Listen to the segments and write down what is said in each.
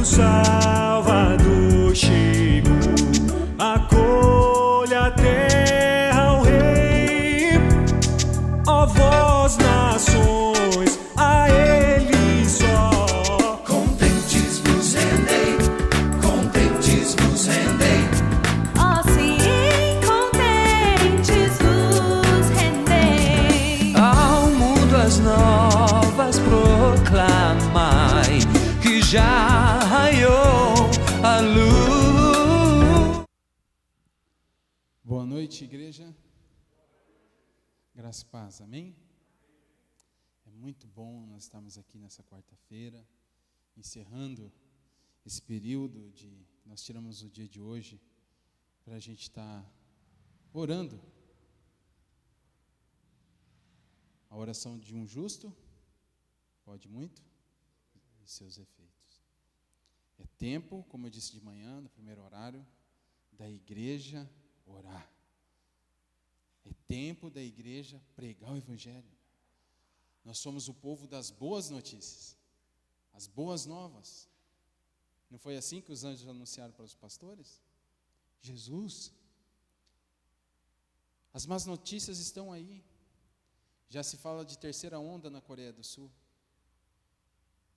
o Salvador chegou. Acolha a terra o Rei, ó vós nações, a Ele só. Contentes vos rendei, contentes vos rendei. Ó sim, contentes vos rendei. Ao mundo as novas proclamai, que já raiou a luz. Boa noite, igreja. Graça e paz, amém? É muito bom nós estarmos aqui nessa quarta-feira, encerrando esse período nós tiramos o dia de hoje para a gente estar orando. A oração de um justo pode muito e seus efeitos. É tempo, como eu disse de manhã, no primeiro horário, da igreja orar. É tempo da igreja pregar o evangelho. Nós somos o povo das boas notícias, as boas novas. Não foi assim que os anjos anunciaram para os pastores? Jesus. As más notícias estão aí. Já se fala de terceira onda na Coreia do Sul.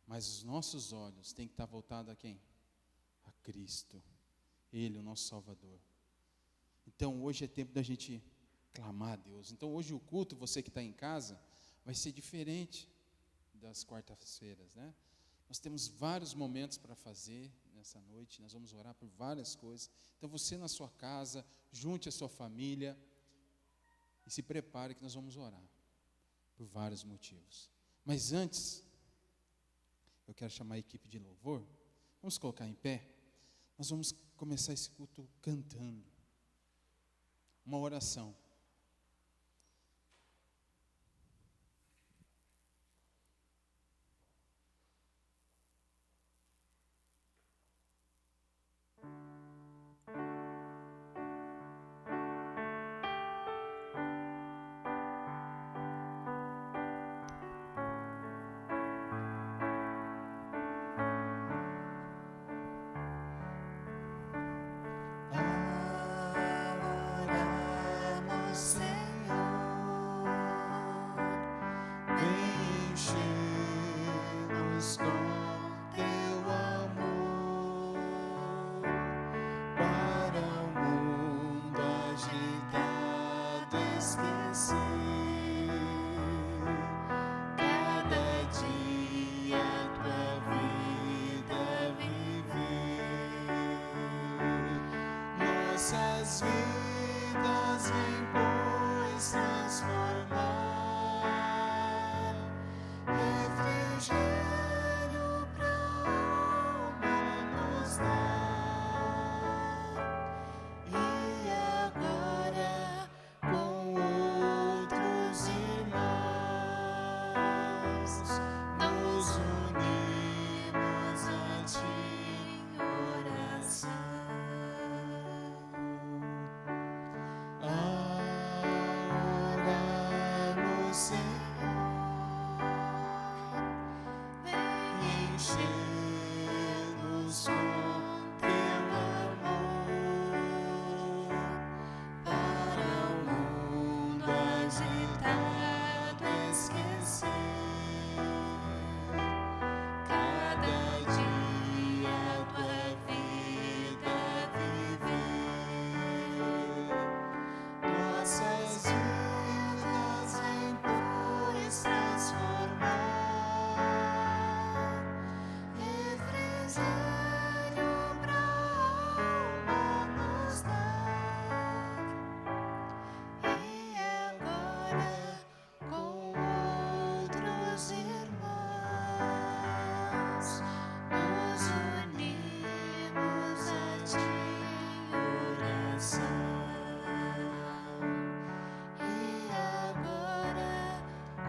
Mas os nossos olhos têm que estar voltados a quem? A Cristo. Ele, o nosso Salvador. Então hoje é tempo da gente clamar a Deus. Então hoje o culto, você que está em casa, vai ser diferente das quartas-feiras, né? Nós temos vários momentos para fazer nessa noite. Nós vamos orar por várias coisas. Então você na sua casa, junte a sua família e se prepare que nós vamos orar por vários motivos. Mas antes, eu quero chamar a equipe de louvor. Vamos colocar em pé. Nós vamos começar esse culto cantando uma oração. Nossas vidas vem pois transformar, refrigério pra alma nos dar. E agora com outros irmãos nos unimos a ti em oração. Oramos, Senhor, vem encher-nos com teu amor, para o mundo agitado esquecer. Cada dia tua vida viver. Nossas vidas vem pois transformar, refrigério pra alma nos dar. E agora com outros irmãos nos unimos a ti em oração. E agora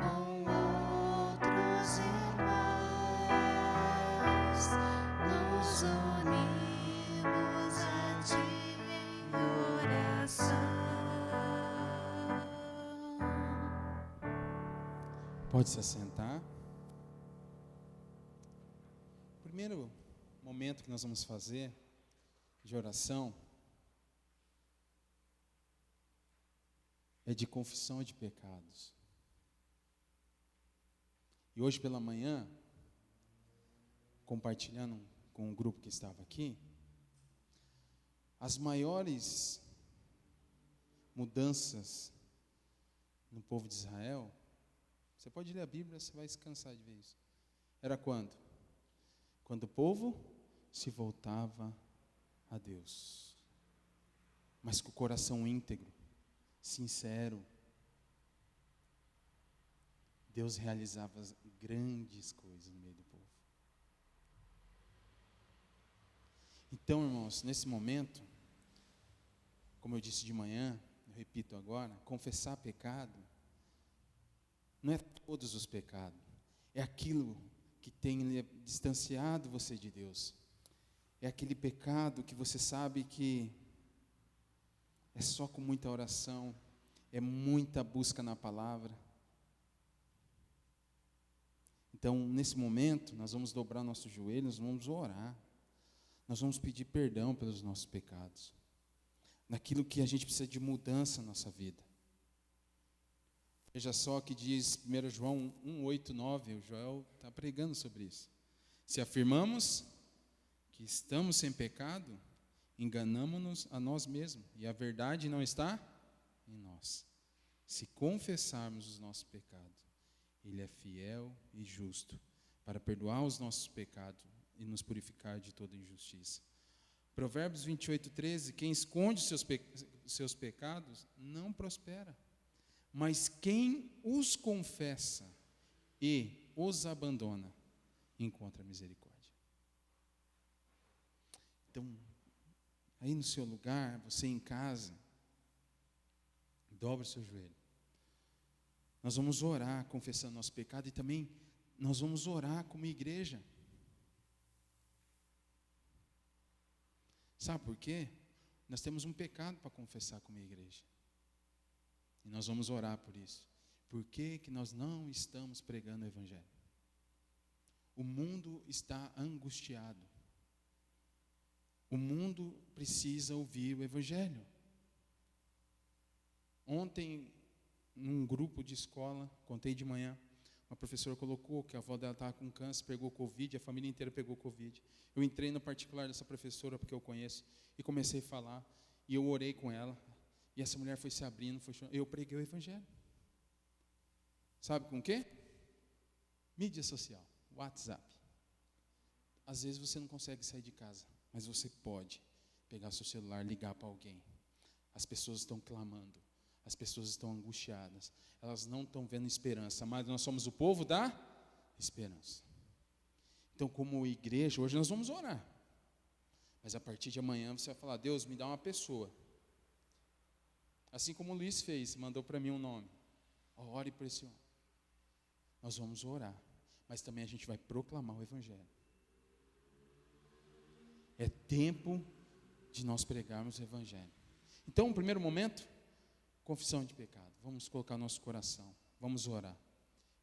com outros irmãos nos unimos a ti em oração. Pode se assentar. Primeiro, momento que nós vamos fazer de oração é de confissão de pecados. E hoje pela manhã, compartilhando com o grupo que estava aqui, as maiores mudanças no povo de Israel, você pode ler a Bíblia, você vai se cansar de ver isso. Era quando? Quando o povo se voltava a Deus, mas com o coração íntegro, sincero. Deus realizava grandes coisas no meio do povo. Então, irmãos, nesse momento, como eu disse de manhã, eu repito agora, confessar pecado não é todos os pecados, é aquilo que tem distanciado você de Deus. É aquele pecado que você sabe que é só com muita oração, é muita busca na palavra. Então, nesse momento, nós vamos dobrar nossos joelhos, nós vamos orar. Nós vamos pedir perdão pelos nossos pecados. Naquilo que a gente precisa de mudança na nossa vida. Veja só que diz 1 João 1, 8, 9, o Joel está pregando sobre isso. Se afirmamos que estamos sem pecado, enganamo-nos a nós mesmos, e a verdade não está em nós. Se confessarmos os nossos pecados, Ele é fiel e justo para perdoar os nossos pecados e nos purificar de toda injustiça. Provérbios 28, 13, quem esconde seus pecados não prospera, mas quem os confessa e os abandona, encontra misericórdia. Então, aí no seu lugar, você em casa, dobra o seu joelho. Nós vamos orar confessando nosso pecado e também nós vamos orar como igreja. Sabe por quê? Nós temos um pecado para confessar como igreja. E nós vamos orar por isso. Por que que nós não estamos pregando o Evangelho? O mundo está angustiado. O mundo precisa ouvir o Evangelho. Ontem, num grupo de escola, contei de manhã, uma professora colocou que a avó dela estava com câncer, pegou Covid, a família inteira pegou Covid. Eu entrei no particular dessa professora, porque eu conheço, e comecei a falar, e eu orei com ela, e essa mulher foi se abrindo, foi chorando, eu preguei o Evangelho. Sabe com o quê? Mídia social, WhatsApp. Às vezes você não consegue sair de casa, mas você pode pegar seu celular, ligar para alguém. As pessoas estão clamando. As pessoas estão angustiadas, elas não estão vendo esperança, mas nós somos o povo da esperança. Então, como igreja, hoje nós vamos orar, mas a partir de amanhã você vai falar: Deus, me dá uma pessoa, assim como o Luiz fez, mandou para mim um nome, ore por esse homem. Nós vamos orar, mas também a gente vai proclamar o Evangelho. É tempo de nós pregarmos o Evangelho. Então, no primeiro momento, confissão de pecado. Vamos colocar nosso coração. Vamos orar.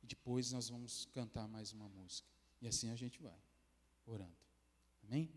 E depois nós vamos cantar mais uma música. E assim a gente vai, orando. Amém?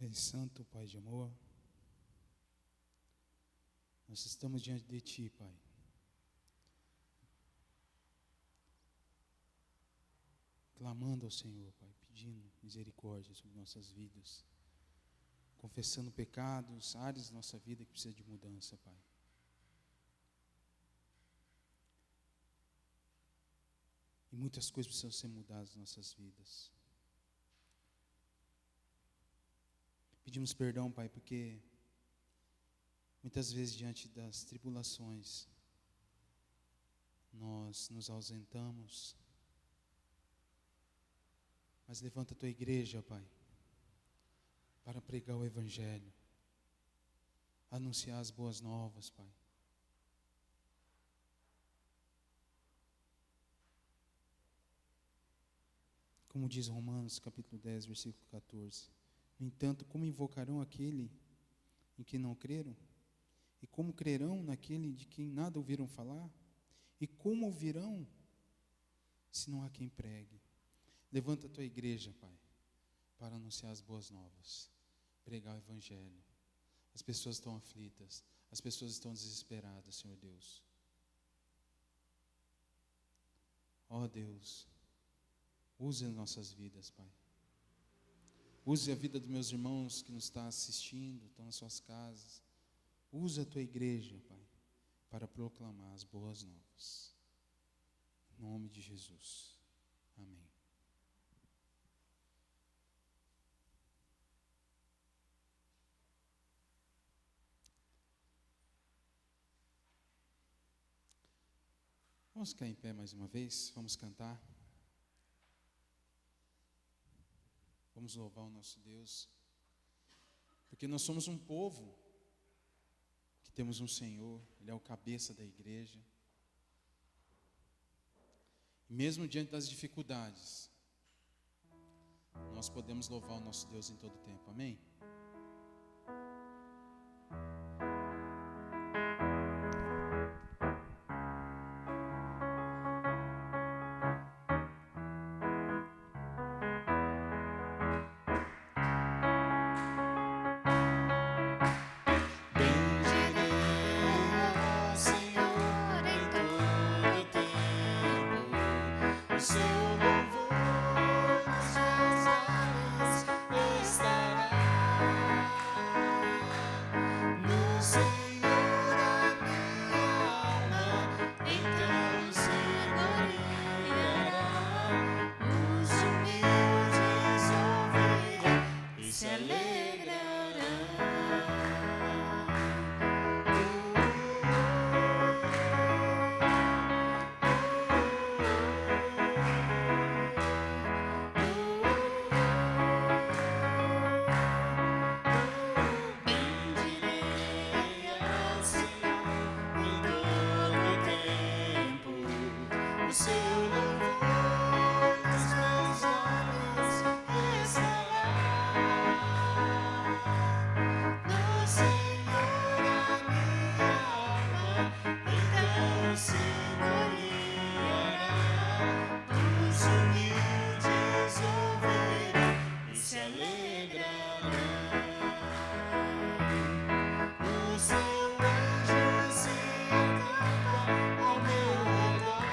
Pai Santo, Pai de amor, nós estamos diante de Ti, Pai. Clamando ao Senhor, Pai, pedindo misericórdia sobre nossas vidas, confessando pecados, áreas da nossa vida que precisam de mudança, Pai. E muitas coisas precisam ser mudadas nas nossas vidas. Pedimos perdão, Pai, porque muitas vezes diante das tribulações nós nos ausentamos. Mas levanta a Tua igreja, Pai, para pregar o Evangelho, anunciar as boas novas, Pai. Como diz Romanos, capítulo 10, versículo 14. No entanto, como invocarão aquele em que não creram? E como crerão naquele de quem nada ouviram falar? E como ouvirão, se não há quem pregue? Levanta a Tua igreja, Pai, para anunciar as boas novas, pregar o Evangelho. As pessoas estão aflitas, as pessoas estão desesperadas, Senhor Deus. Ó Deus, use as nossas vidas, Pai. Use a vida dos meus irmãos que nos estão assistindo, estão nas suas casas. Use a Tua igreja, Pai, para proclamar as boas novas. Em nome de Jesus. Amém. Vamos ficar em pé mais uma vez, vamos cantar. Vamos louvar o nosso Deus, porque nós somos um povo que temos um Senhor, Ele é o cabeça da igreja. E mesmo diante das dificuldades, nós podemos louvar o nosso Deus em todo o tempo, amém? Bendirei ao Senhor em todo tempo, o seu louvor nos meus lábios estará. No Senhor a minha alma então se gloriará. Os humildes ouvirão e se alegrarão. Bendirei ao Senhor em todo tempo, o seu louvor nos meus lábios estará. No Senhor a minha alma então se gloriará. Os humildes ouvirão e se alegrarão. O seu anjo se acampa ao meu redor.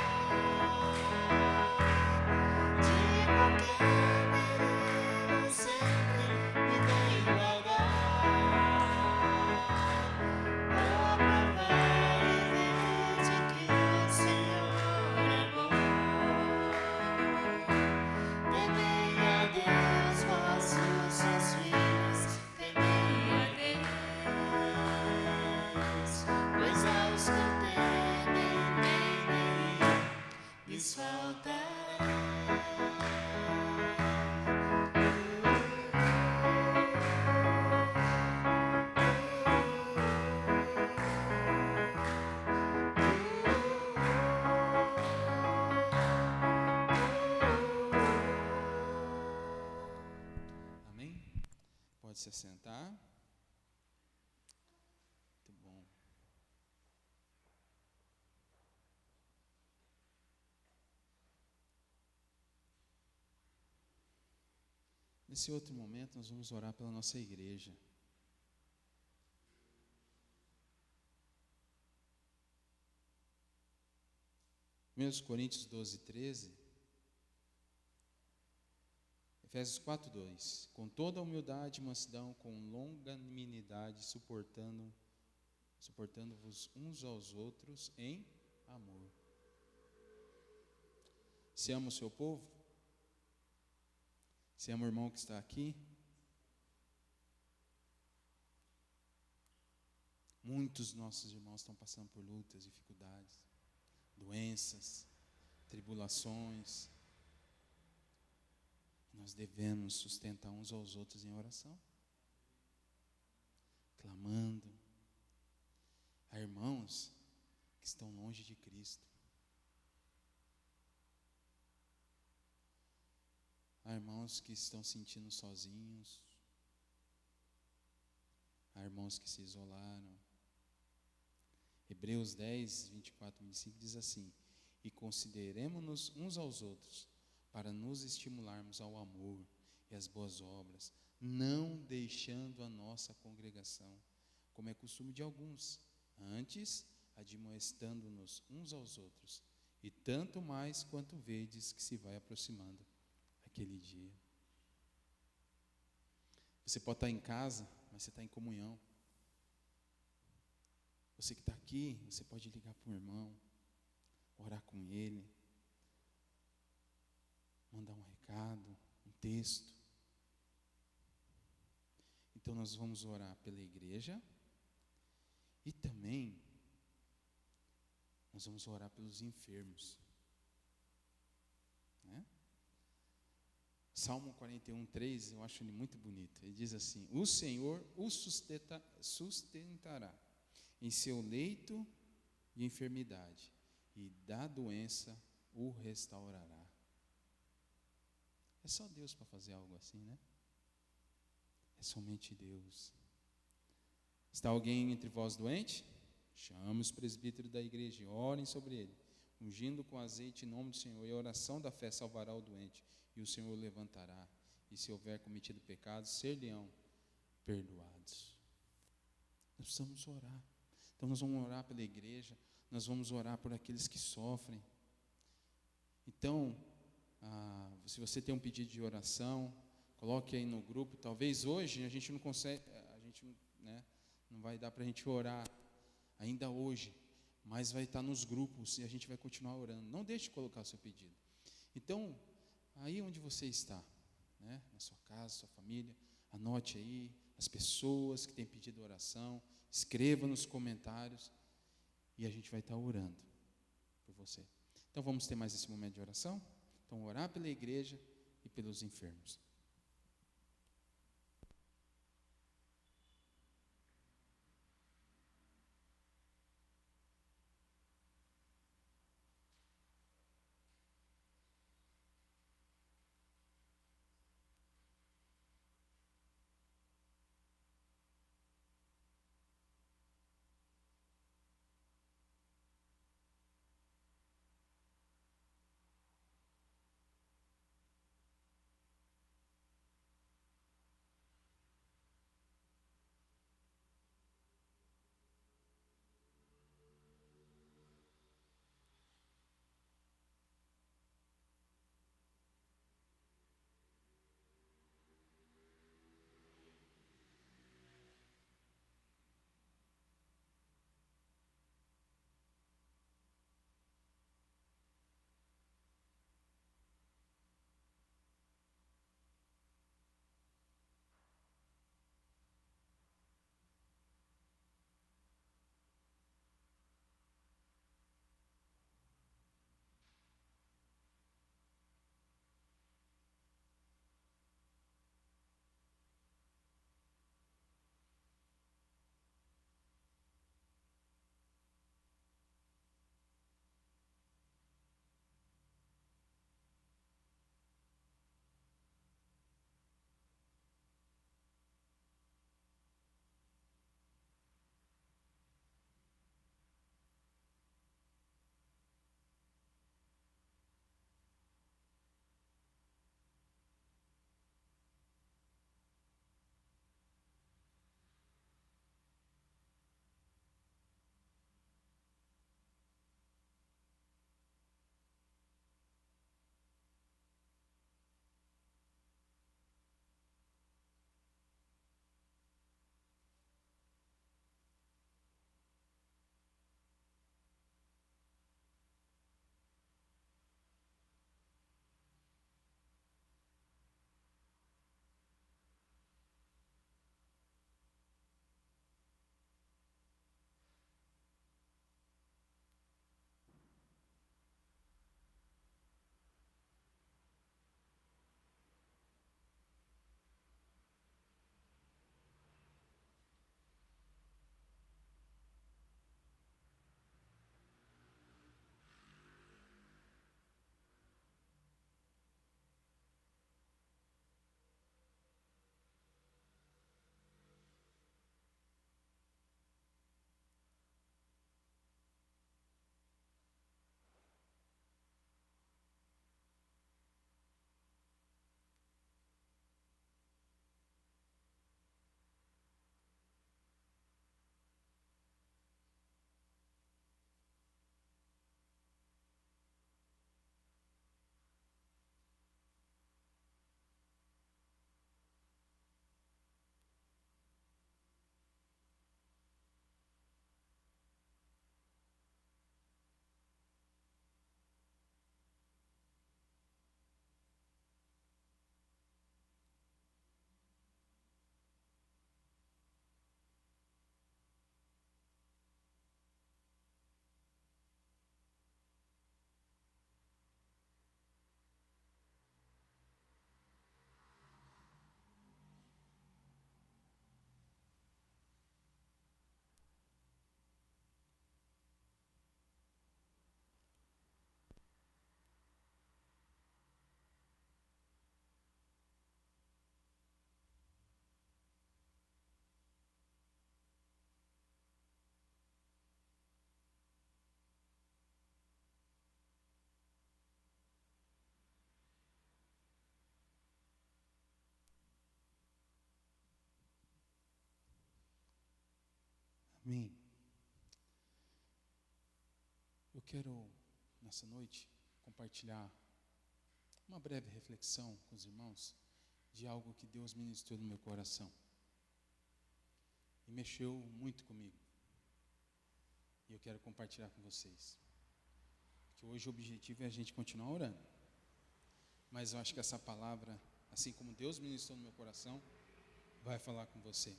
De qualquer perigo sempre me vem guardar. Provai e vede que o Senhor é bom. Temei a Deus, vossos seus filhos, temei a Deus, pois aos que o temem nenhum lhes faltará. Amém? Pode se assentar. Muito bom. Nesse outro momento, nós vamos orar pela nossa igreja. 1 Coríntios 12, 13. Efésios 4, 2. Com toda humildade e mansidão, com longanimidade, suportando-vos uns aos outros em amor. Você ama o seu povo? Você ama o irmão que está aqui? Muitos nossos irmãos estão passando por lutas, dificuldades, doenças, tribulações. Nós devemos sustentar uns aos outros em oração, clamando. Há irmãos que estão longe de Cristo. Há irmãos que estão sentindo sozinhos. Há irmãos que se isolaram. Hebreus 10, 24 e 25 diz assim: e consideremo-nos uns aos outros, para nos estimularmos ao amor e às boas obras, não deixando a nossa congregação, como é costume de alguns, antes admoestando-nos uns aos outros, e tanto mais quanto vedes que se vai aproximando aquele dia. Você pode estar em casa, mas você está em comunhão. Você que está aqui, você pode ligar para um irmão, orar com ele, mandar um recado, um texto. Então nós vamos orar pela igreja e também nós vamos orar pelos enfermos, né? Salmo 41, 3, eu acho ele muito bonito. Ele diz assim: o Senhor o sustentará em seu leito de enfermidade, e da doença o restaurará. É só Deus para fazer algo assim, né? É somente Deus. Está alguém entre vós doente? Chame os presbíteros da igreja e orem sobre ele, ungindo com azeite em nome do Senhor, e a oração da fé salvará o doente, e o Senhor o levantará, e se houver cometido pecados, ser-lhe-ão perdoados. Nós precisamos orar. Então nós vamos orar pela igreja, nós vamos orar por aqueles que sofrem. Então, se você tem um pedido de oração, coloque aí no grupo. Talvez hoje a gente não consegue, não vai dar para a gente orar ainda hoje, mas vai estar nos grupos e a gente vai continuar orando. Não deixe de colocar o seu pedido. Então, aí onde você está, né, na sua casa, sua família, anote aí as pessoas que têm pedido oração, escreva nos comentários e a gente vai estar orando por você. Então vamos ter mais esse momento de oração? Então orar pela igreja e pelos enfermos. Amém. Eu quero, nessa noite, compartilhar uma breve reflexão com os irmãos de algo que Deus ministrou no meu coração. E mexeu muito comigo. E eu quero compartilhar com vocês. Porque hoje o objetivo é a gente continuar orando. Mas eu acho que essa palavra, assim como Deus ministrou no meu coração, vai falar com você.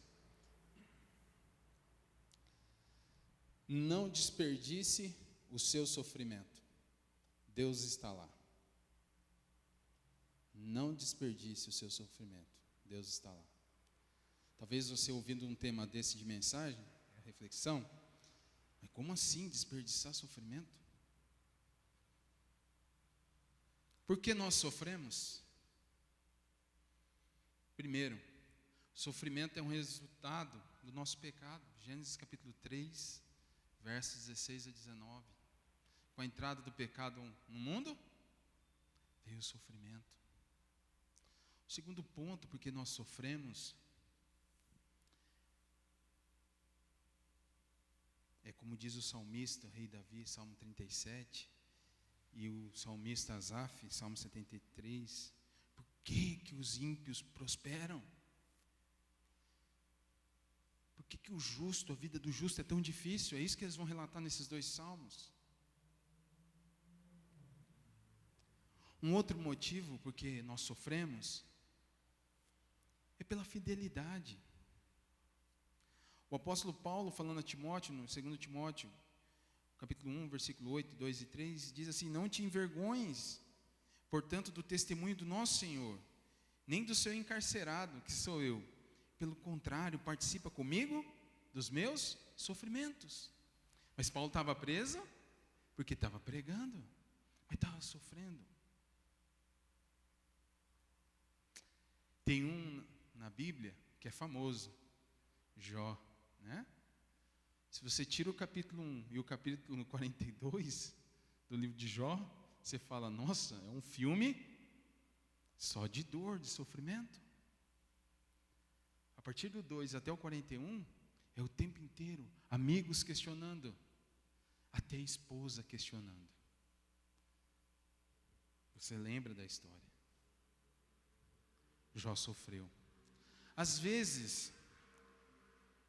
Não desperdice o seu sofrimento. Deus está lá. Não desperdice o seu sofrimento. Deus está lá. Talvez você ouvindo um tema desse de mensagem, reflexão, mas como assim desperdiçar sofrimento? Por que nós sofremos? Primeiro, sofrimento é um resultado do nosso pecado. Gênesis capítulo 3, versos 16 a 19. Com a entrada do pecado no mundo, veio o sofrimento. O segundo ponto, porque nós sofremos, é como diz o salmista, o rei Davi, Salmo 37, e o salmista Asaf, Salmo 73, por que os ímpios prosperam? Por que o justo, a vida do justo é tão difícil? É isso que eles vão relatar nesses dois salmos. Um outro motivo porque nós sofremos é pela fidelidade. O apóstolo Paulo, falando a Timóteo, no 2 Timóteo, capítulo 1, versículo 8, 2 e 3, diz assim: não te envergonhes, portanto, do testemunho do nosso Senhor, nem do seu encarcerado, que sou eu. Pelo contrário, participa comigo dos meus sofrimentos. Mas Paulo estava preso porque estava pregando, mas estava sofrendo. Tem um na Bíblia que é famoso, Jó, né? Se você tira o capítulo 1 e o capítulo 42 do livro de Jó, você fala, nossa, é um filme só de dor, de sofrimento. A partir do 2 até o 41, é o tempo inteiro, amigos questionando, até a esposa questionando. Você lembra da história? Jó sofreu. Às vezes,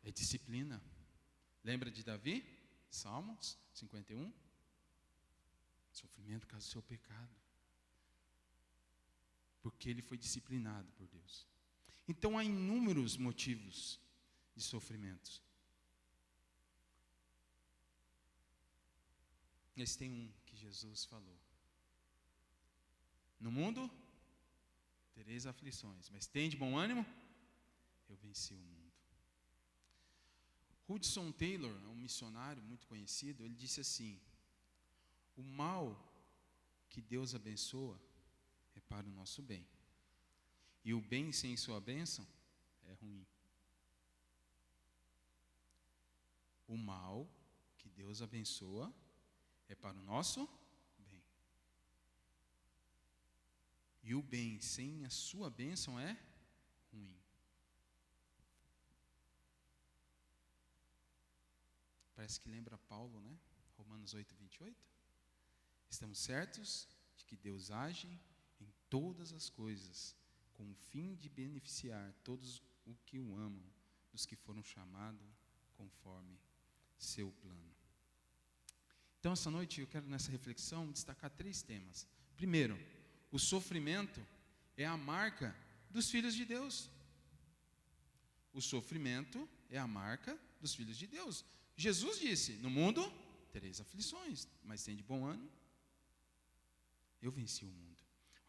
é disciplina. Lembra de Davi? Salmos 51. Sofrimento por causa do seu pecado. Porque ele foi disciplinado por Deus. Então há inúmeros motivos de sofrimentos. Esse tem um que Jesus falou. No mundo tereis aflições, mas tem de bom ânimo? Eu venci o mundo. Hudson Taylor, um missionário muito conhecido, ele disse assim: o mal que Deus abençoa é para o nosso bem. E o bem sem sua bênção é ruim. O mal que Deus abençoa é para o nosso bem. E o bem sem a sua bênção é ruim. Parece que lembra Paulo, né? Romanos 8, 28. Estamos certos de que Deus age em todas as coisas com o fim de beneficiar todos o que o amam, dos que foram chamados conforme seu plano. Então, essa noite eu quero, nessa reflexão, destacar 3 temas. Primeiro, o sofrimento é a marca dos filhos de Deus. O sofrimento é a marca dos filhos de Deus. Jesus disse: no mundo tereis aflições, mas tem de bom ânimo. Eu venci o mundo.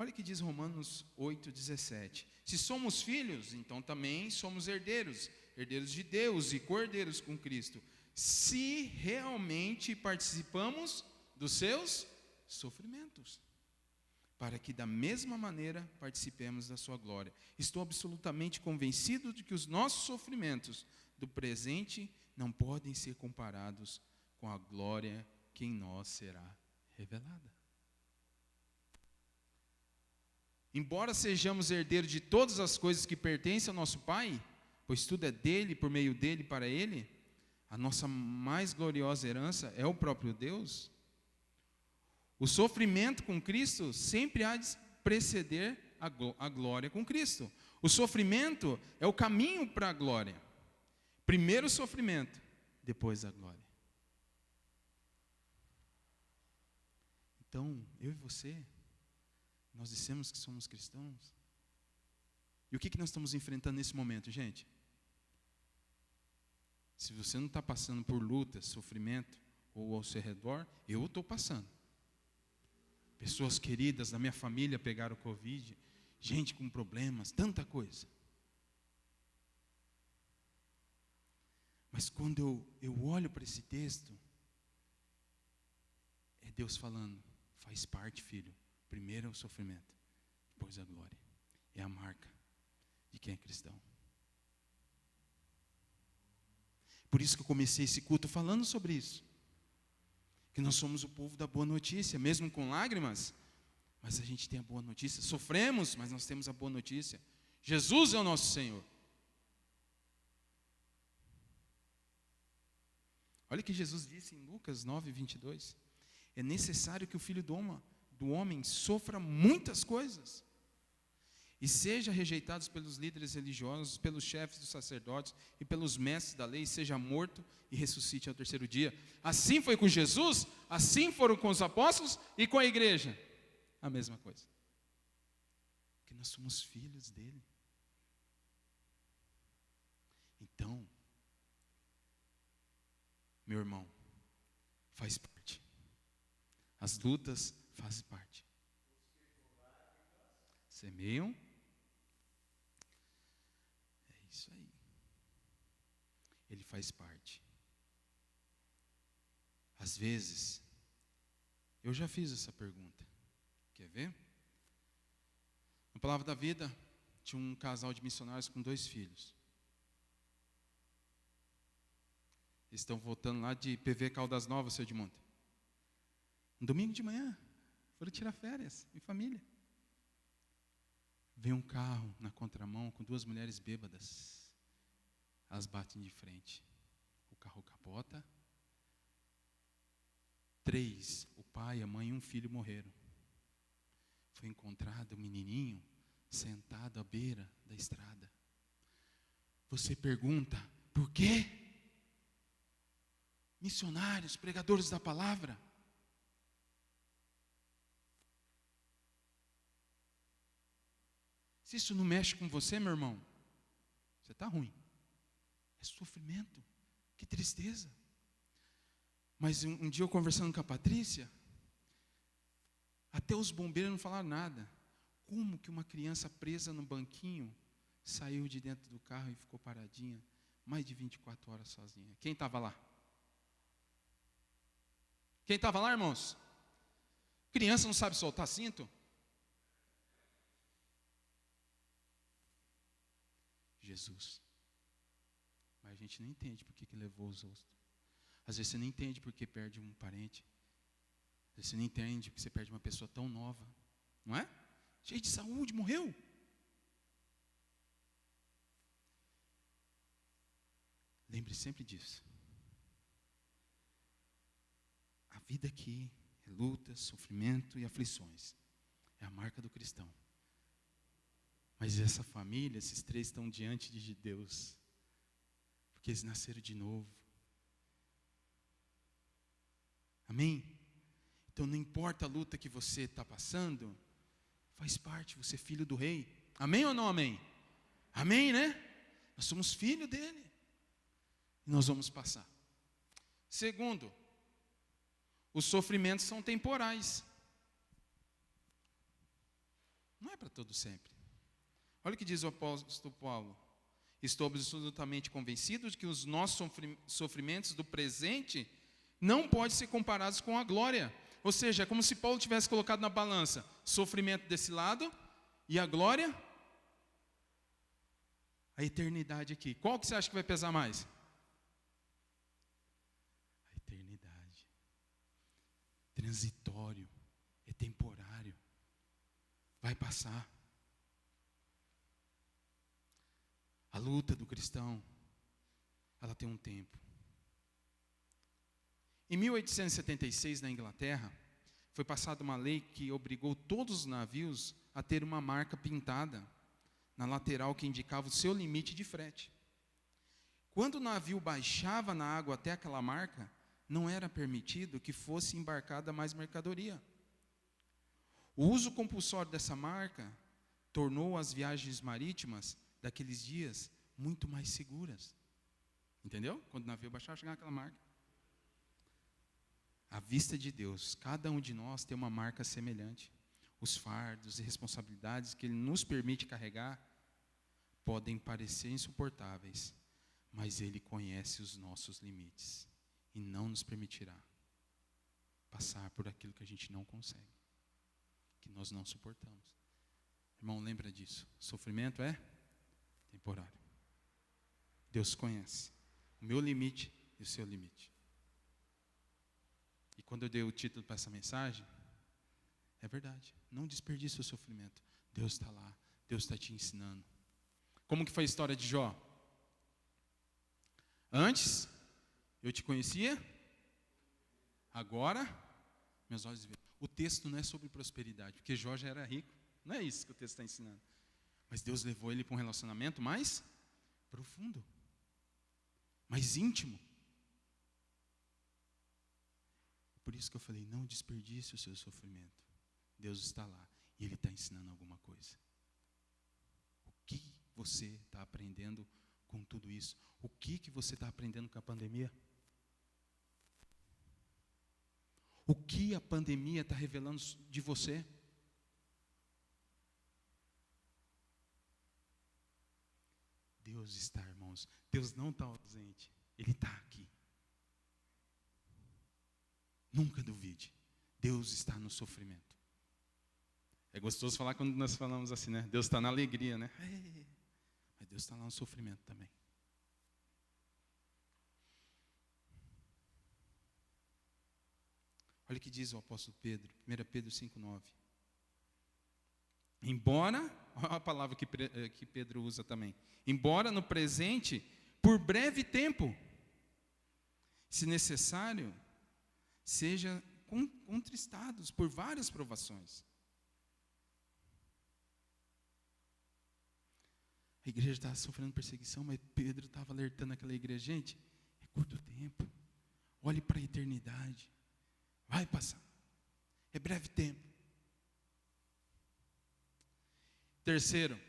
Olha o que diz Romanos 8,17. Se somos filhos, então também somos herdeiros, herdeiros de Deus e co-herdeiros com Cristo, se realmente participamos dos seus sofrimentos, para que da mesma maneira participemos da sua glória. Estou absolutamente convencido de que os nossos sofrimentos do presente não podem ser comparados com a glória que em nós será revelada. Embora sejamos herdeiros de todas as coisas que pertencem ao nosso Pai, pois tudo é dele, por meio dele, para ele, a nossa mais gloriosa herança é o próprio Deus, o sofrimento com Cristo sempre há de preceder a glória com Cristo. O sofrimento é o caminho para a glória. Primeiro o sofrimento, depois a glória. Então, eu e você, nós dissemos que somos cristãos. E o que nós estamos enfrentando nesse momento, gente? Se você não está passando por luta, sofrimento, ou ao seu redor, eu estou passando. Pessoas queridas da minha família pegaram Covid, gente com problemas, tanta coisa. Mas quando eu olho para esse texto, é Deus falando, faz parte, filho. Primeiro é o sofrimento, depois a glória. É a marca de quem é cristão. Por isso que eu comecei esse culto falando sobre isso. Que nós somos o povo da boa notícia, mesmo com lágrimas, mas a gente tem a boa notícia. Sofremos, mas nós temos a boa notícia. Jesus é o nosso Senhor. Olha o que Jesus disse em Lucas 9, 22. É necessário que o Filho do Homem sofra muitas coisas e seja rejeitado pelos líderes religiosos, pelos chefes dos sacerdotes e pelos mestres da lei, seja morto e ressuscite ao terceiro dia. Assim foi com Jesus, assim foram com os apóstolos e com a igreja. A mesma coisa. Porque nós somos filhos dele. Então, meu irmão, faz parte. As lutas fazem parte. Semeiam. É isso aí. Ele faz parte. Às vezes, eu já fiz essa pergunta. Quer ver? Na Palavra da Vida, tinha um casal de missionários com 2 filhos. Eles estão voltando lá de PV Caldas Novas, seu Edmundo. Um domingo de manhã, foram tirar férias, em família. Vem um carro na contramão com 2 mulheres bêbadas. Elas batem de frente. O carro capota. 3, o pai, a mãe e um filho morreram. Foi encontrado um menininho sentado à beira da estrada. Você pergunta, por quê? Missionários, pregadores da palavra. Se isso não mexe com você, meu irmão, você está ruim. É sofrimento, que tristeza. Mas um dia eu conversando com a Patrícia, até os bombeiros não falaram nada. Como que uma criança presa no banquinho saiu de dentro do carro e ficou paradinha mais de 24 horas sozinha? Quem estava lá? Quem estava lá, irmãos? Criança não sabe soltar cinto? Jesus. Mas a gente não entende por que levou os outros. Às vezes você não entende por que perde um parente. Às vezes você não entende porque você perde uma pessoa tão nova. Não é? Cheio de saúde, morreu. Lembre sempre disso. A vida aqui é luta, sofrimento e aflições. É a marca do cristão. Mas essa família, esses 3 estão diante de Deus. Porque eles nasceram de novo. Amém? Então não importa a luta que você está passando, faz parte, você é filho do rei. Amém ou não amém? Amém, né? Nós somos filho dele. E nós vamos passar. Segundo, os sofrimentos são temporais. Não é para todo sempre. Olha o que diz o apóstolo Paulo. Estou absolutamente convencido de que os nossos sofrimentos do presente não podem ser comparados com a glória. Ou seja, é como se Paulo tivesse colocado na balança sofrimento desse lado e a glória, a eternidade aqui. Qual que você acha que vai pesar mais? A eternidade. Transitório, é temporário. Vai passar. A luta do cristão, ela tem um tempo. Em 1876, na Inglaterra, foi passada uma lei que obrigou todos os navios a ter uma marca pintada na lateral que indicava o seu limite de frete. Quando o navio baixava na água até aquela marca, não era permitido que fosse embarcada mais mercadoria. O uso compulsório dessa marca tornou as viagens marítimas daqueles dias muito mais seguras. Entendeu? Quando o navio baixava, chegava aquela marca. À vista de Deus, cada um de nós tem uma marca semelhante. Os fardos e responsabilidades que Ele nos permite carregar podem parecer insuportáveis, mas Ele conhece os nossos limites e não nos permitirá passar por aquilo que a gente não consegue, que nós não suportamos. Irmão, lembra disso. Sofrimento é temporário. Deus conhece o meu limite e o seu limite. E quando eu dei o título para essa mensagem, é verdade. Não desperdice o sofrimento. Deus está lá. Deus está te ensinando. Como que foi a história de Jó? Antes, eu te conhecia. Agora, meus olhos viram. O texto não é sobre prosperidade, porque Jó já era rico. Não é isso que o texto está ensinando. Mas Deus levou ele para um relacionamento mais profundo, mais íntimo. Por isso que eu falei, não desperdice o seu sofrimento. Deus está lá e Ele está ensinando alguma coisa. O que você está aprendendo com tudo isso? O que você está aprendendo com a pandemia? O que a pandemia está revelando de você? Deus está, irmãos. Deus não está ausente. Ele está aqui. Nunca duvide. Deus está no sofrimento. É gostoso falar quando nós falamos assim, né? Deus está na alegria, né? Mas Deus está lá no sofrimento também. Olha o que diz o apóstolo Pedro, 1 Pedro 5,9. Embora, olha a palavra que Pedro usa também. Embora no presente, por breve tempo, se necessário, seja contristados por várias provações. A igreja estava sofrendo perseguição, mas Pedro estava alertando aquela igreja. Gente, é curto tempo. Olhe para a eternidade. Vai passar. É breve tempo. Terceiro,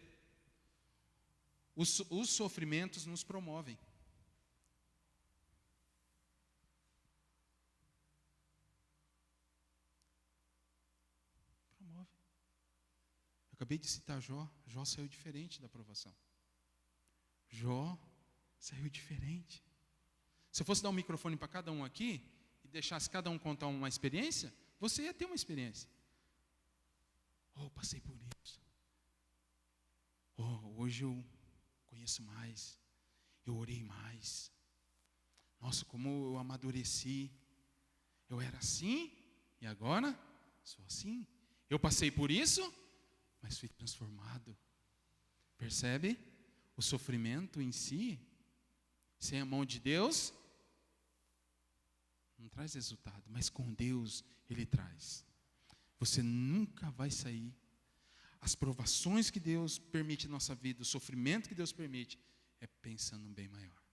os sofrimentos nos promovem. Promove. Eu acabei de citar Jó. Jó saiu diferente da aprovação. Jó saiu diferente. Se eu fosse dar um microfone para cada um aqui e deixasse cada um contar uma experiência, você ia ter uma experiência. Oh, passei por isso. Oh, hoje eu conheço mais. Eu orei mais. Nossa, como eu amadureci. Eu era assim e agora sou assim. Eu passei por isso, mas fui transformado. Percebe? O sofrimento em si, sem a mão de Deus, não traz resultado, mas com Deus Ele traz. Você nunca vai sair. As provações que Deus permite na nossa vida, o sofrimento que Deus permite, é pensando um bem maior.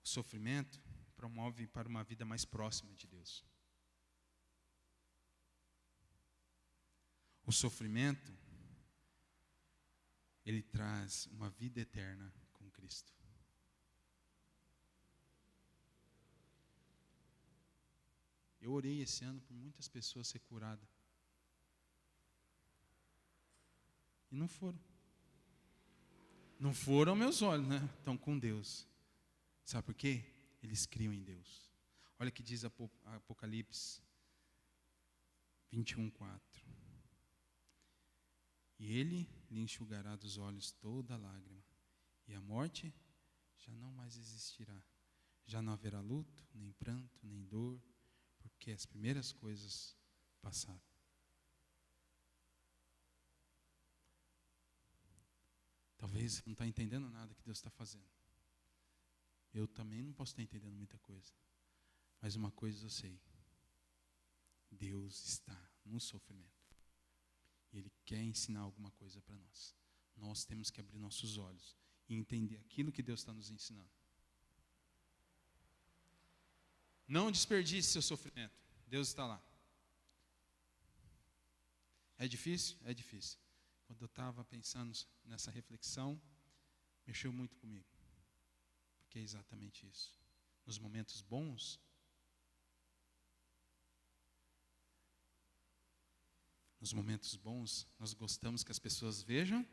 O sofrimento promove para uma vida mais próxima de Deus. O sofrimento, ele traz uma vida eterna com Cristo. Eu orei esse ano por muitas pessoas ser curadas. E não foram. Não foram aos meus olhos, né? Estão com Deus. Sabe por quê? Eles criam em Deus. Olha o que diz Apocalipse 21:4. E Ele lhe enxugará dos olhos toda lágrima, e a morte já não mais existirá. Já não haverá luto, nem pranto, nem dor, porque as primeiras coisas passaram. Talvez você não está entendendo nada que Deus está fazendo. Eu também não posso estar entendendo muita coisa. Mas uma coisa eu sei. Deus está no sofrimento. E Ele quer ensinar alguma coisa para nós. Nós temos que abrir nossos olhos e entender aquilo que Deus está nos ensinando. Não desperdice seu sofrimento. Deus está lá. É difícil? É difícil. Quando eu estava pensando nessa reflexão, mexeu muito comigo. Porque é exatamente isso. Nos momentos bons, nós gostamos que as pessoas vejam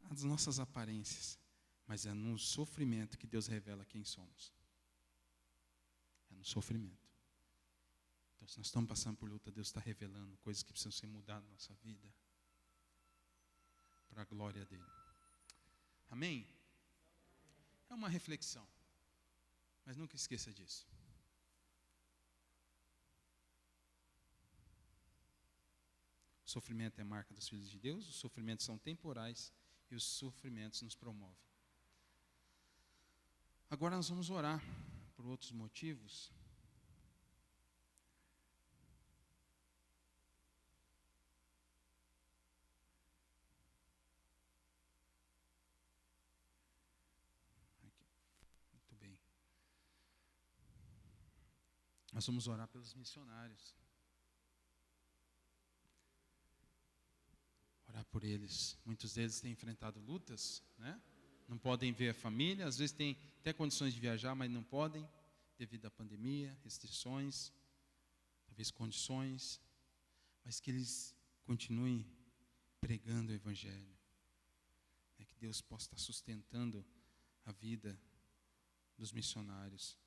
as nossas aparências. Mas é no sofrimento que Deus revela quem somos. É no sofrimento. Então, se nós estamos passando por luta, Deus está revelando coisas que precisam ser mudadas na nossa vida. Para a glória dEle. Amém? É uma reflexão. Mas nunca esqueça disso. O sofrimento é marca dos filhos de Deus, os sofrimentos são temporais e os sofrimentos nos promovem. Agora nós vamos orar por outros motivos. Aqui. Muito bem. Nós vamos orar pelos missionários. Orar por eles. Muitos deles têm enfrentado lutas, né? Não podem ver a família, às vezes têm até condições de viajar, mas não podem, devido à pandemia, restrições, talvez condições, mas que eles continuem pregando o Evangelho. Que Deus possa estar sustentando a vida dos missionários.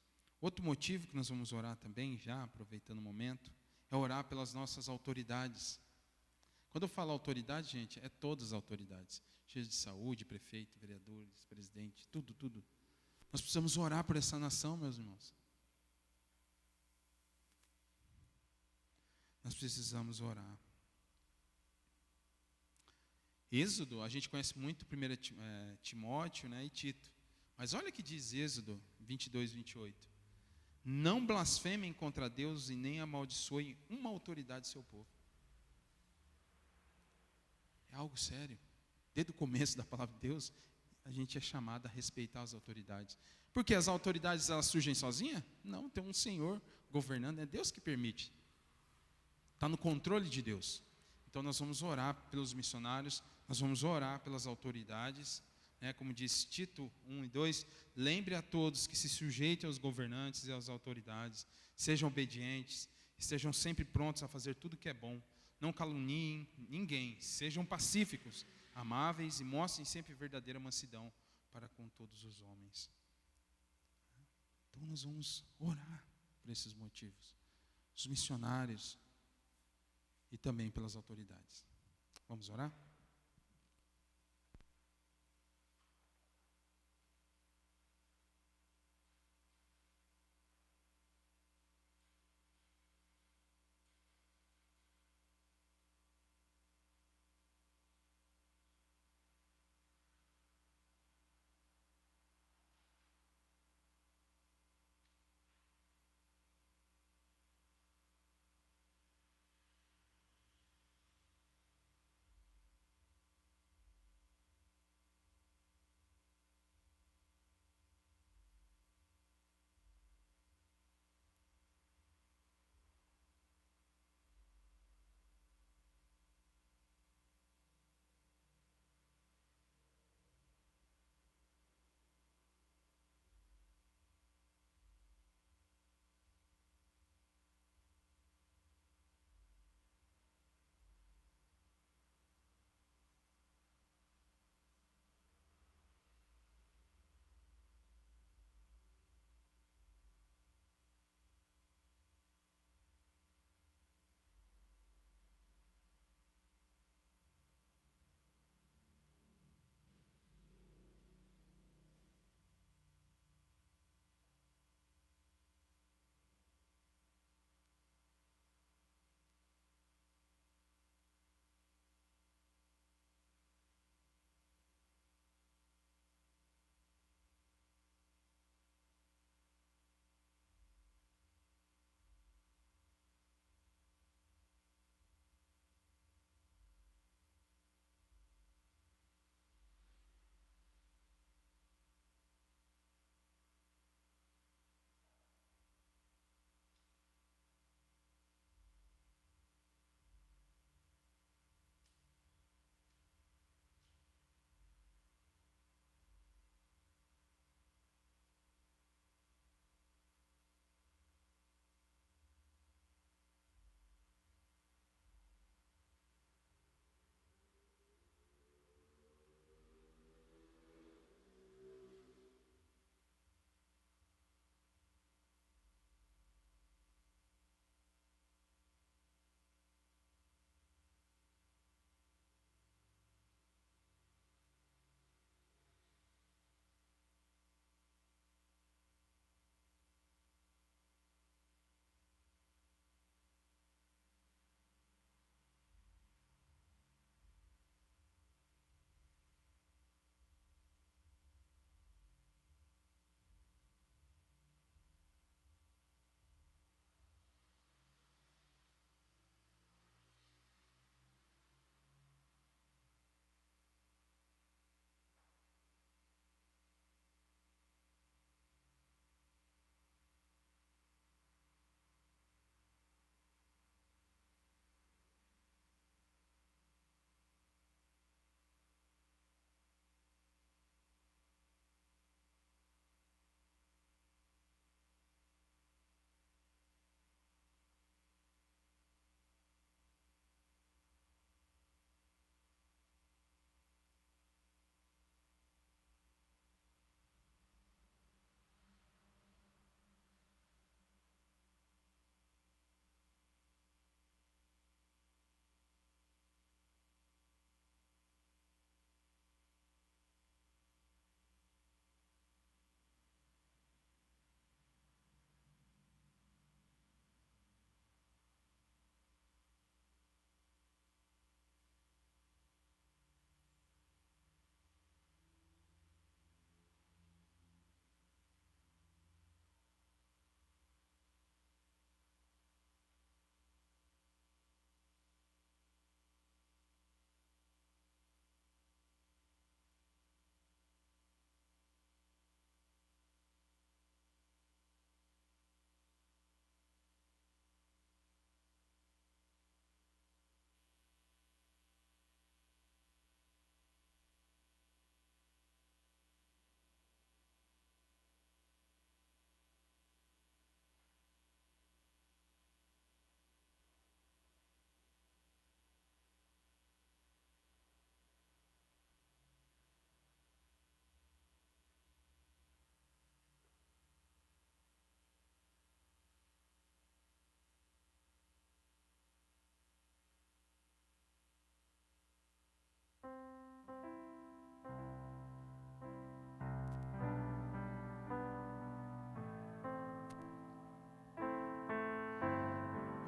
Outro motivo que nós vamos orar também, já aproveitando o momento, é orar pelas nossas autoridades. Quando eu falo autoridade, gente, é todas as autoridades. Cheias de saúde, prefeito, vereadores, presidente, tudo. Nós precisamos orar por essa nação, meus irmãos. Nós precisamos orar. Êxodo, a gente conhece muito 1 Timóteo, né, e Tito. Mas olha o que diz Êxodo 22, 28. Não blasfemem contra Deus e nem amaldiçoem uma autoridade do seu povo. É algo sério. Desde o começo da palavra de Deus, a gente é chamado a respeitar as autoridades. Porque as autoridades, elas surgem sozinhas? Não, tem um Senhor governando, é Deus que permite. Está no controle de Deus. Então nós vamos orar pelos missionários, nós vamos orar pelas autoridades, né? Como diz Tito 1 e 2, lembre a todos que se sujeitem aos governantes e às autoridades, sejam obedientes, estejam sempre prontos a fazer tudo que é bom, não caluniem ninguém, sejam pacíficos, amáveis e mostrem sempre verdadeira mansidão para com todos os homens. Então nós vamos orar por esses motivos, os missionários e também pelas autoridades. Vamos orar?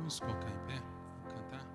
Vamos colocar em pé, vamos cantar.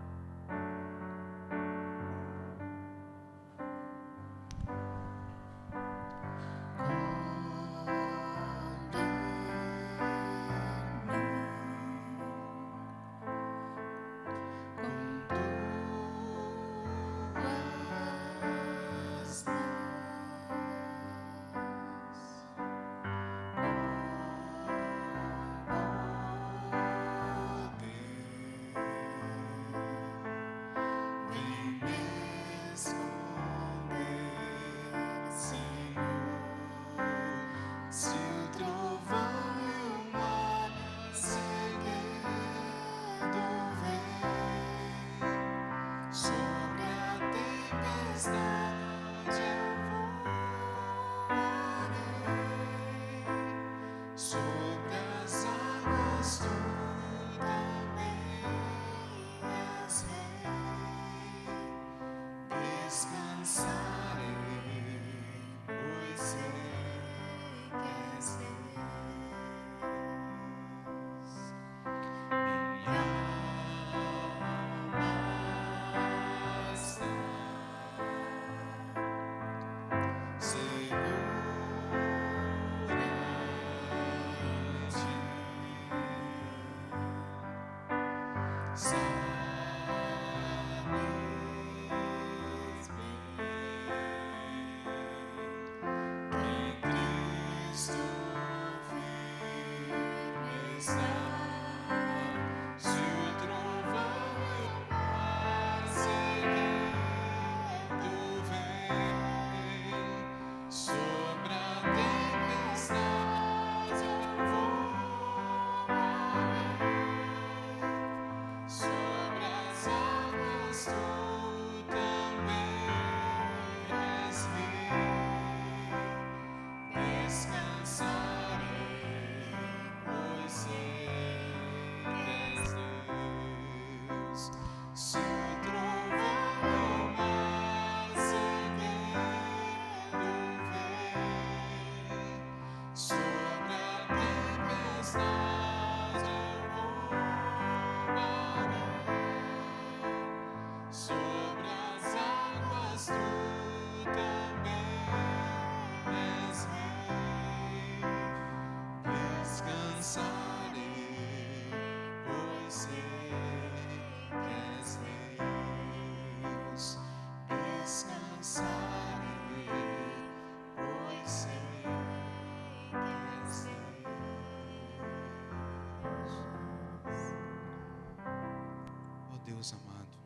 Deus amado,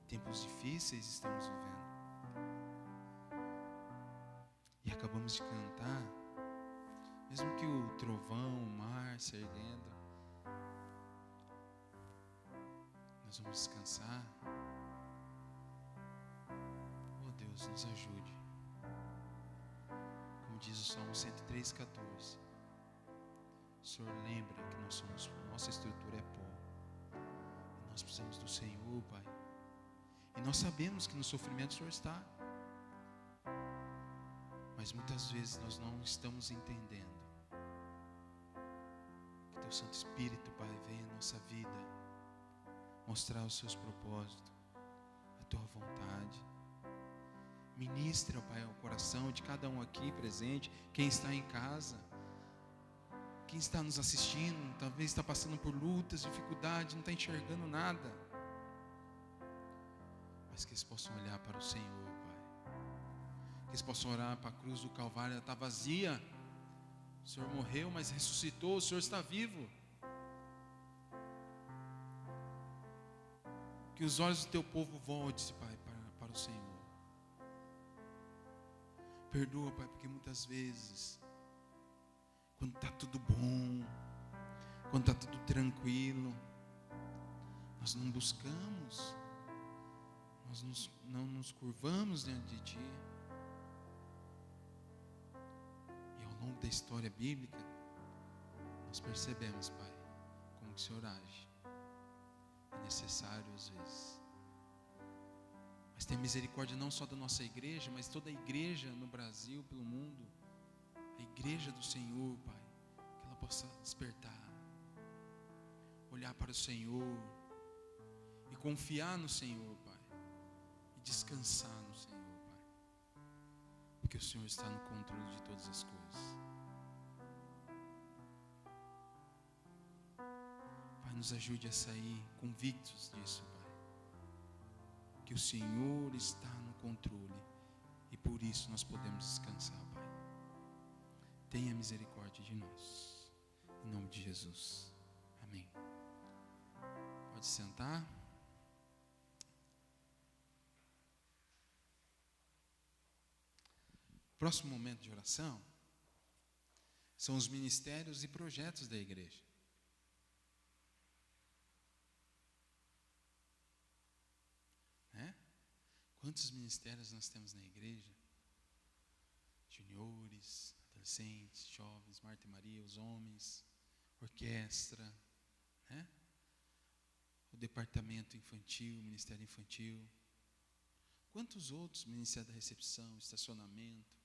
tempos difíceis estamos vivendo. E acabamos de cantar, mesmo que o trovão, o mar se erguendo, nós vamos descansar. Oh Deus, nos ajude. Como diz o Salmo 103:14, o Senhor lembra que nossa estrutura é pó. Nós precisamos do Senhor, Pai. E nós sabemos que no sofrimento o Senhor está. Mas muitas vezes nós não estamos entendendo que Teu Santo Espírito, Pai, vem à nossa vida mostrar os Seus propósitos, a Tua vontade. Ministra, Pai, ao coração de cada um aqui presente, quem está em casa, quem está nos assistindo, talvez está passando por lutas, dificuldades, não está enxergando nada. Mas que eles possam olhar para o Senhor, Pai. Que eles possam olhar para a cruz do Calvário, ela está vazia. O Senhor morreu, mas ressuscitou, o Senhor está vivo. Que os olhos do Teu povo voltem, Pai, para o Senhor. Perdoa, Pai, porque muitas vezes, quando está tudo bom, quando está tudo tranquilo, nós não buscamos, nós não nos curvamos diante de Ti. E ao longo da história bíblica, nós percebemos, Pai, como que o Senhor age. É necessário às vezes. Mas tenha misericórdia não só da nossa igreja, mas toda a igreja no Brasil, pelo mundo. A igreja do Senhor, Pai, que ela possa despertar. olhar para o Senhor e confiar no Senhor, Pai, e descansar no Senhor, Pai, porque o Senhor está no controle de todas as coisas. Pai, nos ajude a sair convictos disso, Pai, que o Senhor está no controle e por isso nós podemos descansar, Pai. Tenha misericórdia de nós, em nome de Jesus, amém. Pode sentar. Próximo momento de oração são os ministérios e projetos da igreja. Quantos ministérios nós temos na igreja? Juniores, adolescentes, jovens, Marta e Maria, os homens, orquestra, né? O departamento infantil, o ministério infantil. Quantos outros? Ministério da recepção, estacionamento.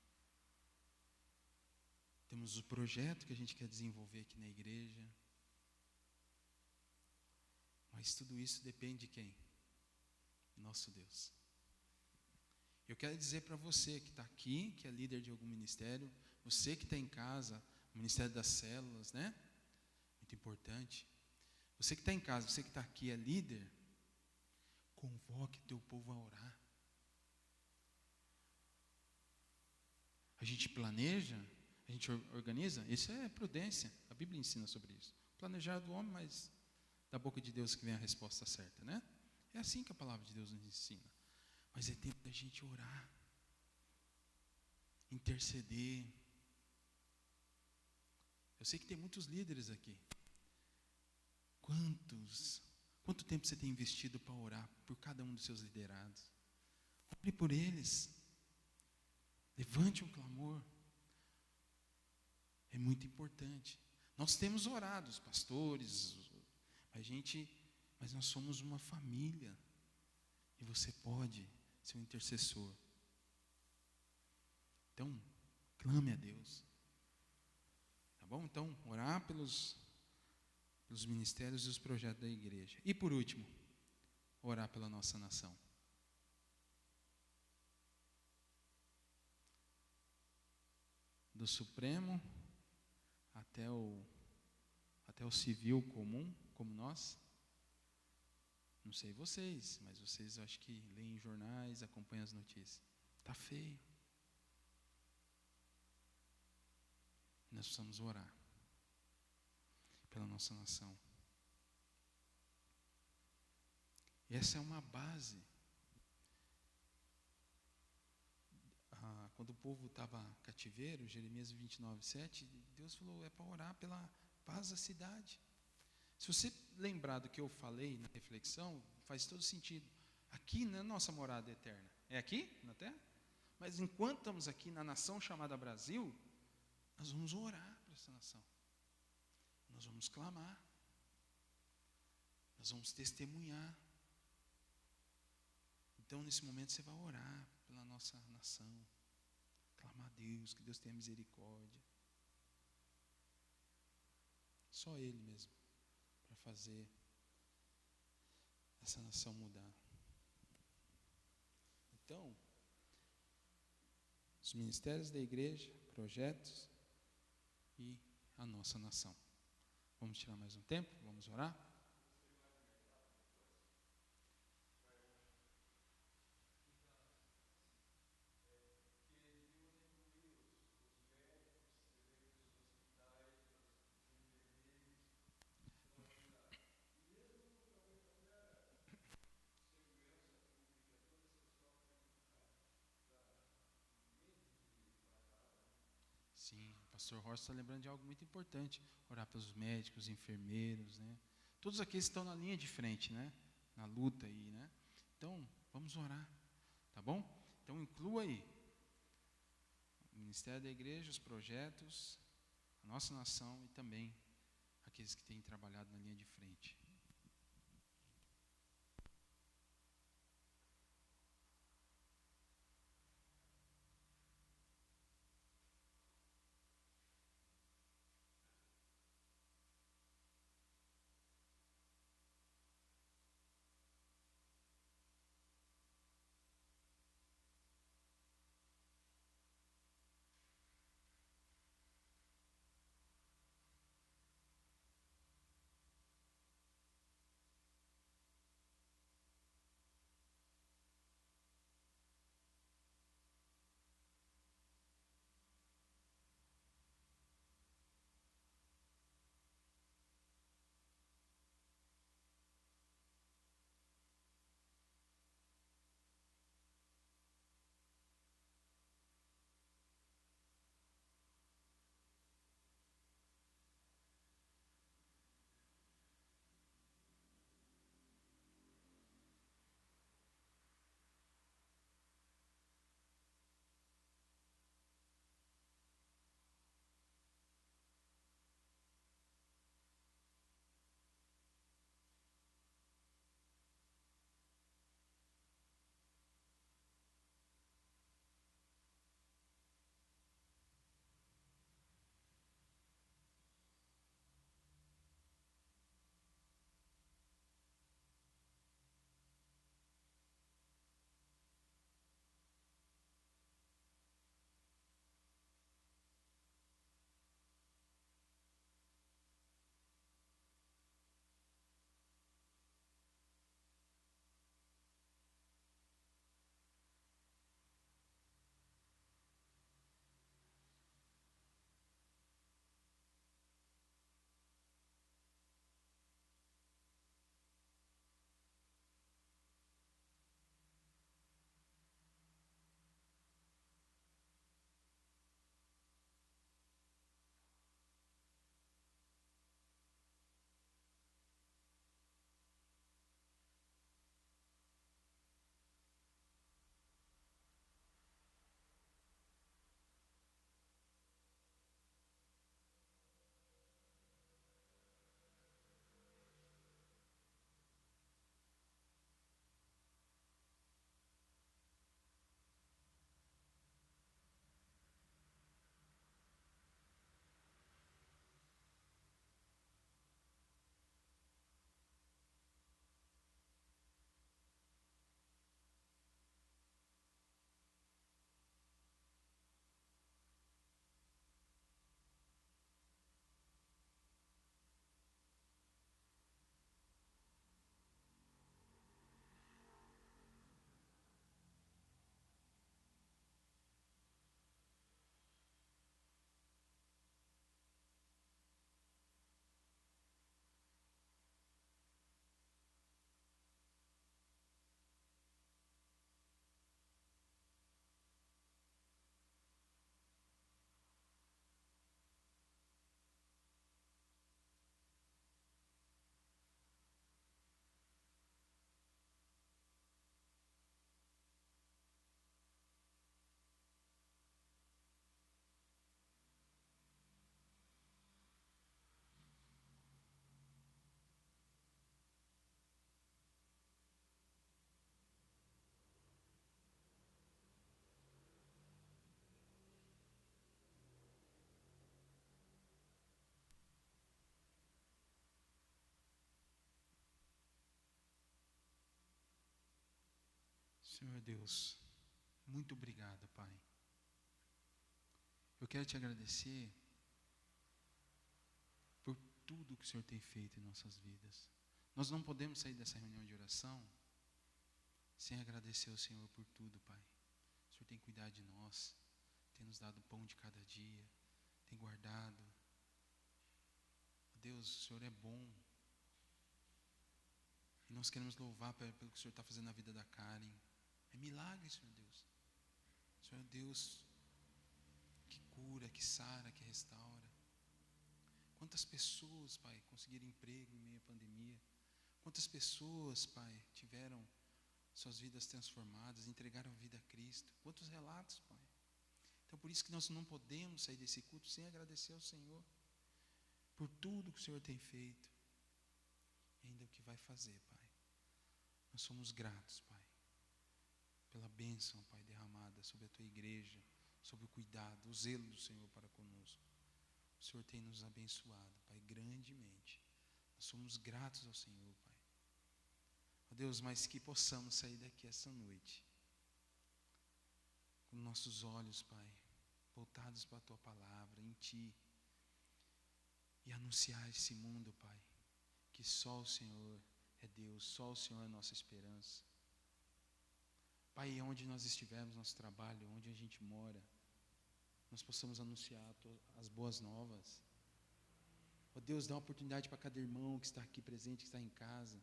Temos o projeto que a gente quer desenvolver aqui na igreja. Mas tudo isso depende de quem? Nosso Deus. Eu quero dizer para você que está aqui, que é líder de algum ministério, você que está em casa, o ministério das células, né? Muito importante. Você que está em casa, você que está aqui é líder, convoque teu povo a orar. A gente planeja, a gente organiza, isso é prudência, a Bíblia ensina sobre isso. Planejar do homem, mas da boca de Deus que vem a resposta certa, né? É assim que a palavra de Deus nos ensina. Mas é tempo da gente orar, interceder. Eu sei que tem muitos líderes aqui. Quanto tempo você tem investido para orar por cada um dos seus liderados? Ore por eles. Levante um clamor. É muito importante. Nós temos orado, os pastores, mas nós somos uma família. E você pode ser um intercessor. Então, clame a Deus. Tá bom? Então, orar pelos ministérios e os projetos da igreja. E por último, orar pela nossa nação. Do Supremo até o civil comum, como nós. Não sei vocês, mas vocês acho que leem jornais, acompanham as notícias. Está feio. Nós precisamos orar pela nossa nação. Essa é uma base. Quando o povo estava cativeiro, Jeremias 29:7, Deus falou, é para orar pela paz da cidade. Se você lembrar do que eu falei na reflexão, faz todo sentido. Aqui não é nossa morada eterna. É aqui, na terra? Mas enquanto estamos aqui na nação chamada Brasil, nós vamos orar para essa nação. Nós vamos clamar. Nós vamos testemunhar. Então, nesse momento, você vai orar pela nossa nação. Clamar a Deus, que Deus tenha misericórdia. Só Ele mesmo, para fazer essa nação mudar. Então, os ministérios da igreja, projetos e a nossa nação. Vamos tirar mais um tempo? Vamos orar? Sim, o pastor Horst está lembrando de algo muito importante. Orar pelos médicos, enfermeiros, né? Todos aqueles que estão na linha de frente, né? Na luta aí, né? Então, vamos orar, tá bom? Então, inclua aí o ministério da igreja, os projetos, a nossa nação e também aqueles que têm trabalhado na linha de frente. Senhor Deus, muito obrigado, Pai. Eu quero te agradecer por tudo que o Senhor tem feito em nossas vidas. Nós não podemos sair dessa reunião de oração sem agradecer ao Senhor por tudo, Pai. O Senhor tem cuidado de nós, tem nos dado o pão de cada dia, tem guardado. Deus, o Senhor é bom. E nós queremos louvar pelo que o Senhor está fazendo na vida da Karen. É milagre, Senhor Deus. O Senhor é Deus que cura, que sara, que restaura. Quantas pessoas, Pai, conseguiram emprego em meio à pandemia? Quantas pessoas, Pai, tiveram suas vidas transformadas, entregaram a vida a Cristo? Quantos relatos, Pai? Então, por isso que nós não podemos sair desse culto sem agradecer ao Senhor por tudo que o Senhor tem feito e ainda o que vai fazer, Pai. Nós somos gratos, Pai, pela bênção, Pai, derramada sobre a Tua igreja, sobre o cuidado, o zelo do Senhor para conosco. O Senhor tem nos abençoado, Pai, grandemente. Nós somos gratos ao Senhor, Pai. Ó Deus, mas que possamos sair daqui essa noite com nossos olhos, Pai, voltados para a Tua palavra, em Ti, e anunciar esse mundo, Pai, que só o Senhor é Deus, só o Senhor é nossa esperança. Pai, onde nós estivermos, nosso trabalho, onde a gente mora, nós possamos anunciar as boas novas. Ó Deus, dá uma oportunidade para cada irmão que está aqui presente, que está em casa,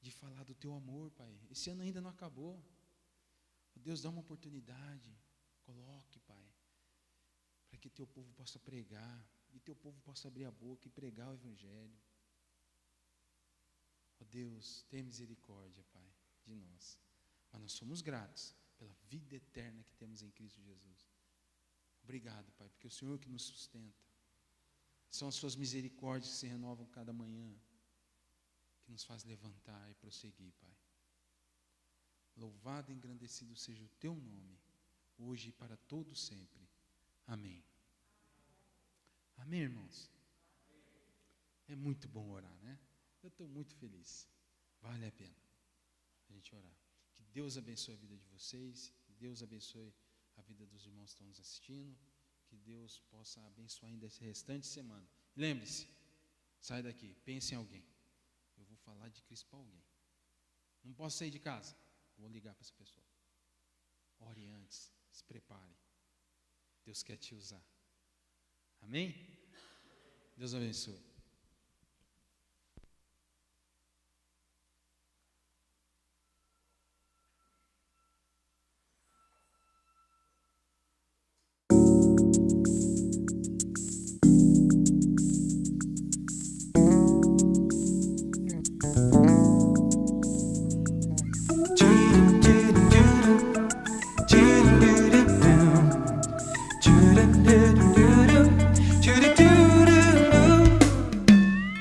de falar do Teu amor, Pai. Esse ano ainda não acabou. Ó Deus, dá uma oportunidade, coloque, Pai, para que Teu povo possa pregar, e Teu povo possa abrir a boca e pregar o Evangelho. Ó Deus, tenha misericórdia, Pai, de nós. Mas nós somos gratos pela vida eterna que temos em Cristo Jesus. Obrigado, Pai, porque é o Senhor que nos sustenta. São as Suas misericórdias que se renovam cada manhã, que nos faz levantar e prosseguir, Pai. Louvado e engrandecido seja o Teu nome, hoje e para todo sempre. Amém. Amém, irmãos? É muito bom orar, né? Eu estou muito feliz. Vale a pena a gente orar. Que Deus abençoe a vida de vocês, que Deus abençoe a vida dos irmãos que estão nos assistindo, que Deus possa abençoar ainda esse restante de semana. Lembre-se, sai daqui, pense em alguém. Eu vou falar de Cristo para alguém. Não posso sair de casa, vou ligar para essa pessoa. Ore antes, se prepare. Deus quer te usar. Amém? Deus abençoe.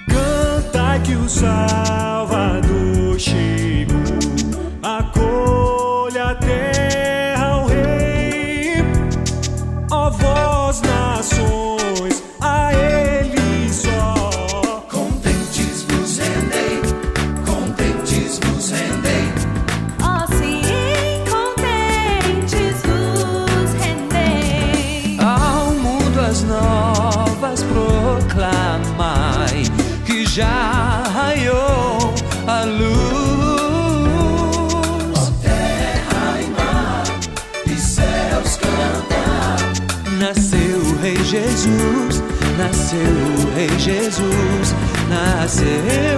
Canta que o Salvador chegou, acolha a terra o Rei, ó vós nações, a Ele só. Contentes vos rendei, contentes vos rendei. Ó sim, contentes vos rendei. Ao mundo as novas proclamai, que já raiou a luz. Ó terra e mar e céus cantar. Nasceu o Rei Jesus, nasceu o Rei Jesus, nasceu